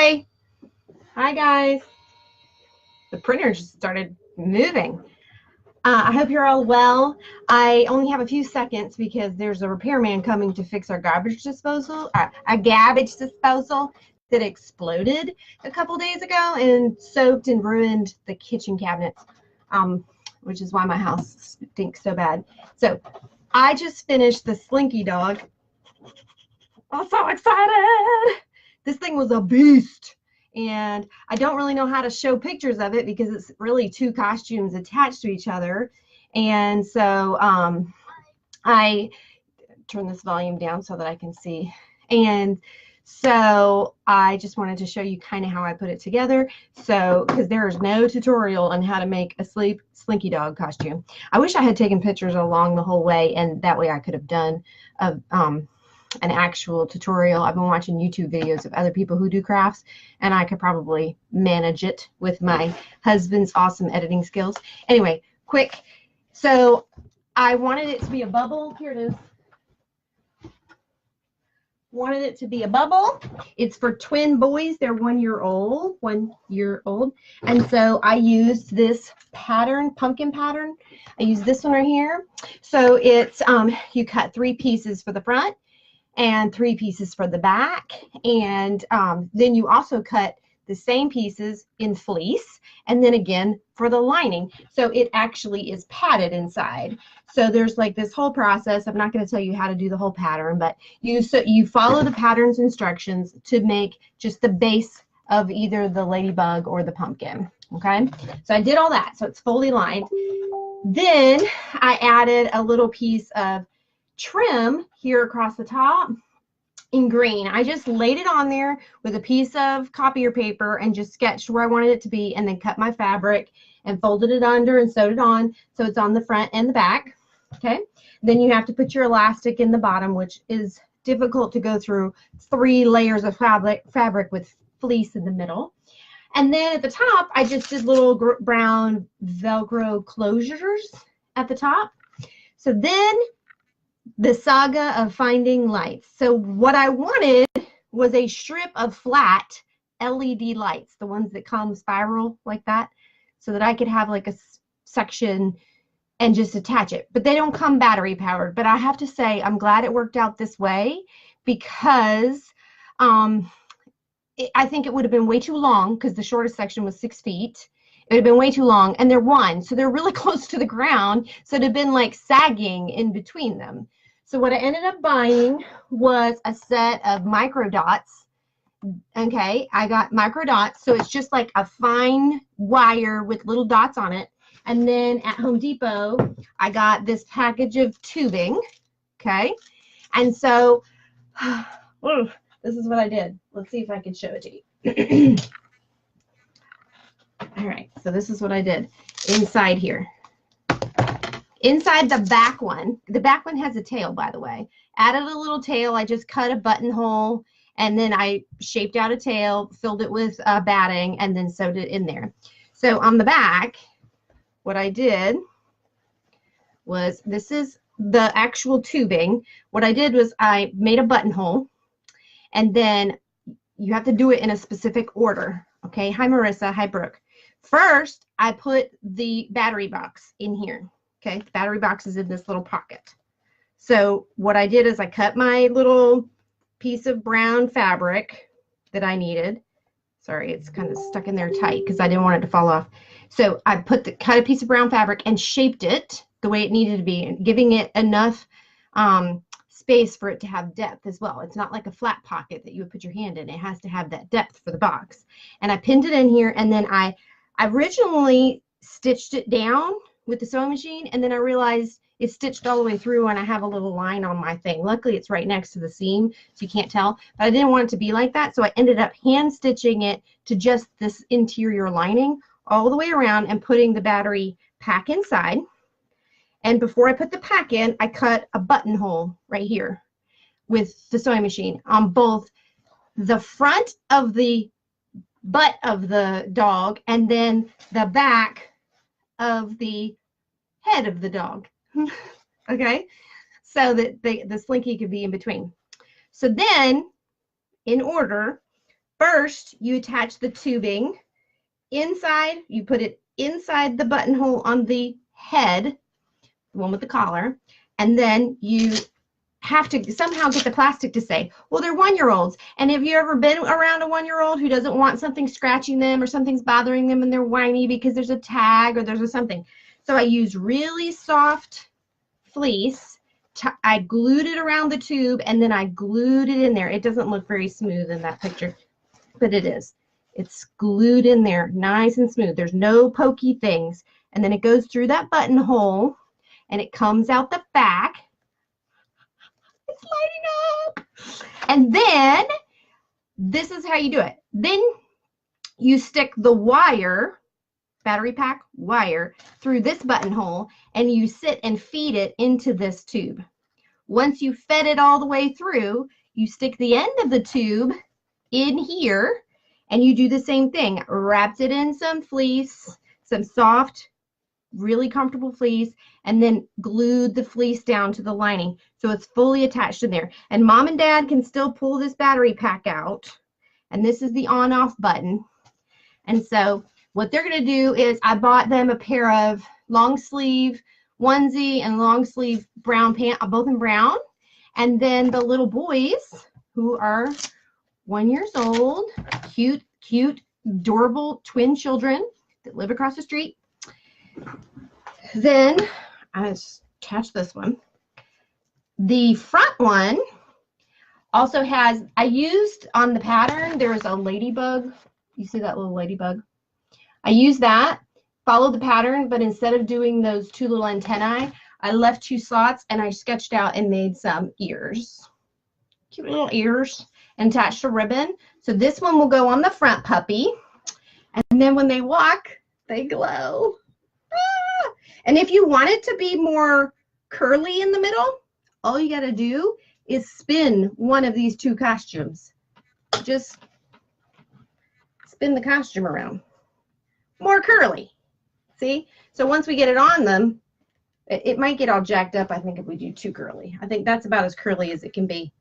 Hi. Hi, guys. The printer just started moving. I hope you're all well. I only have a few seconds because there's a repairman coming to fix our garbage disposal, a garbage disposal that exploded a couple days ago and soaked and ruined the kitchen cabinets, which is why my house stinks so bad. So I just finished the Slinky Dog. I'm so excited. This thing was a beast. And I don't really know how to show pictures of it because it's really two costumes attached to each other. And so I turn this volume down so that I can see. And so I just wanted to show you kind of how I put it together. So, because there is no tutorial on how to make a Slinky Dog costume. I wish I had taken pictures along the whole way, and that way I could have done an actual tutorial. I've been watching YouTube videos of other people who do crafts, and I could probably manage it with my husband's awesome editing skills. Anyway, quick. So I wanted it to be a bubble. Here it is. Wanted it to be a bubble. It's for twin boys. They're 1 year old, 1 year old. And so I used this pattern, pumpkin pattern. I used this one right here. So it's, you cut 3 pieces for the front and 3 pieces for the back, and then you also cut the same pieces in fleece, and then again for the lining. So it actually is padded inside. So there's like this whole process. I'm not going to tell you how to do the whole pattern, but you follow the pattern's instructions to make just the base of either the ladybug or the pumpkin. Okay, so I did all that, so it's fully lined. Then I added a little piece of trim here across the top in green. I just laid it on there with a piece of copier paper and just sketched where I wanted it to be, and then cut my fabric and folded it under and sewed it on so it's on the front and the back. Okay, then you have to put your elastic in the bottom, which is difficult to go through 3 layers of fabric with fleece in the middle. And then at the top I just did little brown Velcro closures at the top. So then the saga of finding lights. So what I wanted was a strip of flat LED lights, the ones that come spiral like that, so that I could have like a section and just attach it. But they don't come battery powered. But I have to say, I'm glad it worked out this way, because I think it would have been way too long, because the shortest section was 6 feet. It would have been way too long, and they're 1, so they're really close to the ground, so it'd have been like sagging in between them. So what I ended up buying was a set of micro dots. Okay, I got micro dots, so it's just like a fine wire with little dots on it. And then at Home Depot, I got this package of tubing. Okay, and so this is what I did. Let's see if I can show it to you. All right, so this is what I did inside here. Inside the back one has a tail, by the way. Added a little tail. I just cut a buttonhole, and then I shaped out a tail, filled it with batting, and then sewed it in there. So on the back, what I did was, this is the actual tubing. What I did was I made a buttonhole, and then you have to do it in a specific order. Okay, hi Marissa, hi Brooke. First, I put the battery box in here. Okay, the battery box is in this little pocket. So what I did is I cut my little piece of brown fabric that I needed. Sorry, it's kind of stuck in there tight because I didn't want it to fall off. So I cut a piece of brown fabric and shaped it the way it needed to be, giving it enough space for it to have depth as well. It's not like a flat pocket that you would put your hand in. It has to have that depth for the box. And I pinned it in here, and then I originally stitched it down with the sewing machine, and then I realized it's stitched all the way through, and I have a little line on my thing. Luckily, it's right next to the seam, so you can't tell, but I didn't want it to be like that, so I ended up hand stitching it to just this interior lining all the way around and putting the battery pack inside. And before I put the pack in, I cut a buttonhole right here with the sewing machine on both the front of the butt of the dog and then the back of the head of the dog. Okay, so that the Slinky could be in between. So then, in order, First, you attach the tubing inside. You put it inside the buttonhole on the head, the one with the collar, and then you have to somehow get the plastic to say, well, they're 1-year-olds. And have you ever been around a 1-year-old who doesn't want something scratching them or something's bothering them and they're whiny because there's a tag or there's something? So I used really soft fleece. I glued it around the tube and then I glued it in there. It doesn't look very smooth in that picture, but it is. It's glued in there nice and smooth. There's no pokey things. And then it goes through that buttonhole and it comes out the back. It's lighting up. And then this is how you do it. Then you stick the wire, battery pack wire, through this buttonhole and you sit and feed it into this tube. Once you fed it all the way through, you stick the end of the tube in here and you do the same thing. Wrapped it in some fleece, some soft, really comfortable fleece, and then glued the fleece down to the lining so it's fully attached in there. And mom and dad can still pull this battery pack out, and this is the on-off button. And so what they're going to do is I bought them a pair of long sleeve onesie and long sleeve brown pants, both in brown. And then the little boys who are 1 year old, cute, adorable twin children that live across the street. Then I attach this one. The front one also has, I used on the pattern, there was a ladybug. You see that little ladybug? I used that, followed the pattern, but instead of doing those 2 little antennae, I left 2 slots and I sketched out and made some ears. Cute little ears, and attached a ribbon. So this one will go on the front puppy. And then when they walk, they glow. Ah! And if you want it to be more curly in the middle, all you got to do is spin one of these 2 costumes. Just spin the costume around. More curly. See? So once we get it on them, it might get all jacked up, I think, if we do too curly. I think that's about as curly as it can be.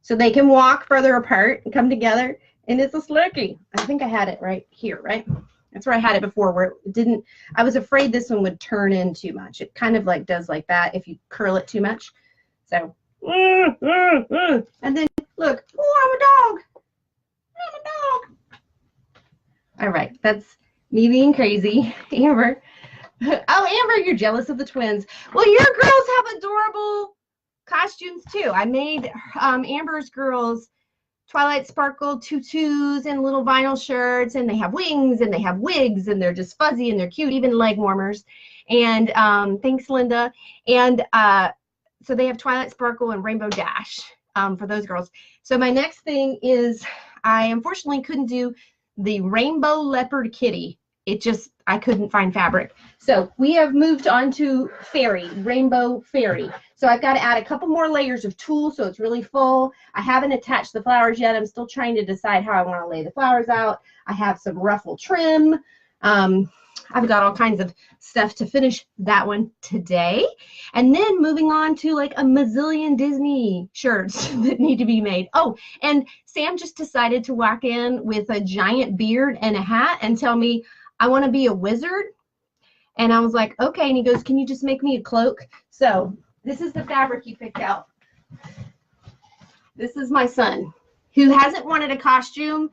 So they can walk further apart and come together, and it's a Slinky. I think I had it right here, right? That's where I had it before, where it didn't, I was afraid this one would turn in too much. It kind of like does like that if you curl it too much. So, and then look, oh, I'm a dog. I'm a dog. All right, that's me being crazy. Amber. Oh, Amber, you're jealous of the twins. Well, your girls have adorable costumes too. I made Amber's girls Twilight Sparkle tutus and little vinyl shirts, and they have wings and they have wigs and they're just fuzzy and they're cute, even leg warmers. And thanks, Linda. And so they have Twilight Sparkle and Rainbow Dash for those girls. So my next thing is I unfortunately couldn't do the Rainbow Leopard Kitty. It just, I couldn't find fabric. So we have moved on to Fairy, Rainbow Fairy. So I've got to add a couple more layers of tulle so it's really full. I haven't attached the flowers yet. I'm still trying to decide how I want to lay the flowers out. I have some ruffle trim. I've got all kinds of stuff to finish that one today. And then moving on to like a mazillion Disney shirts that need to be made. Oh, and Sam just decided to walk in with a giant beard and a hat and tell me, I want to be a wizard. And I was like, okay. And he goes, can you just make me a cloak? So this is the fabric he picked out. This is my son, who hasn't wanted a costume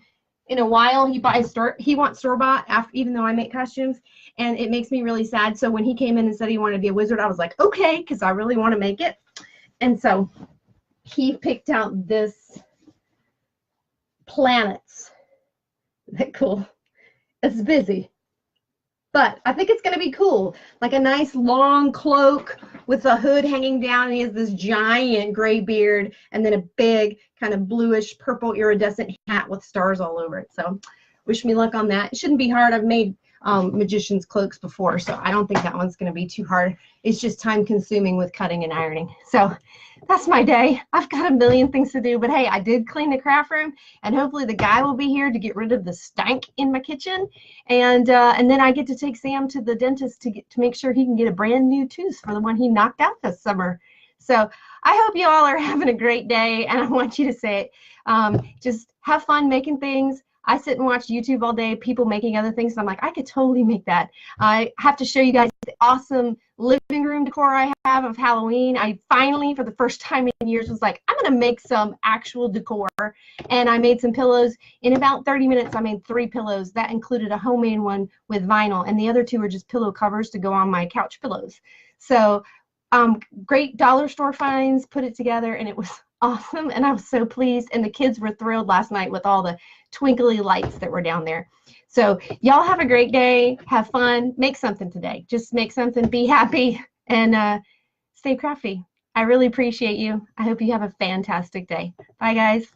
in a while. He wants store-bought, even though I make costumes, and it makes me really sad. So when he came in and said he wanted to be a wizard, I was like, okay, because I really want to make it. And so he picked out this planets. Isn't that cool? It's busy, but I think it's going to be cool. Like a nice long cloak with a hood hanging down, and he has this giant gray beard and then a big kind of bluish purple iridescent hat with stars all over it. So wish me luck on that. It shouldn't be hard. I've made magician's cloaks before, so I don't think that one's going to be too hard. It's just time consuming with cutting and ironing. So that's my day. I've got a million things to do, but hey, I did clean the craft room, and hopefully the guy will be here to get rid of the stank in my kitchen, and then I get to take Sam to the dentist to make sure he can get a brand new tooth for the one he knocked out this summer. So I hope you all are having a great day, and I want you to say it. Just have fun making things. I sit and watch YouTube all day, people making other things, and I'm like, I could totally make that. I have to show you guys the awesome living room decor I have of Halloween. I finally, for the first time in years, was like, I'm going to make some actual decor. And I made some pillows. In about 30 minutes, I made 3 pillows. That included a homemade one with vinyl, and the other 2 were just pillow covers to go on my couch pillows. So great dollar store finds, put it together, and it was awesome, and I was so pleased, and the kids were thrilled last night with all the twinkly lights that were down there. So y'all have a great day, have fun, make something today. Just make something, be happy, and stay crafty. I really appreciate you. I hope you have a fantastic day. Bye, guys.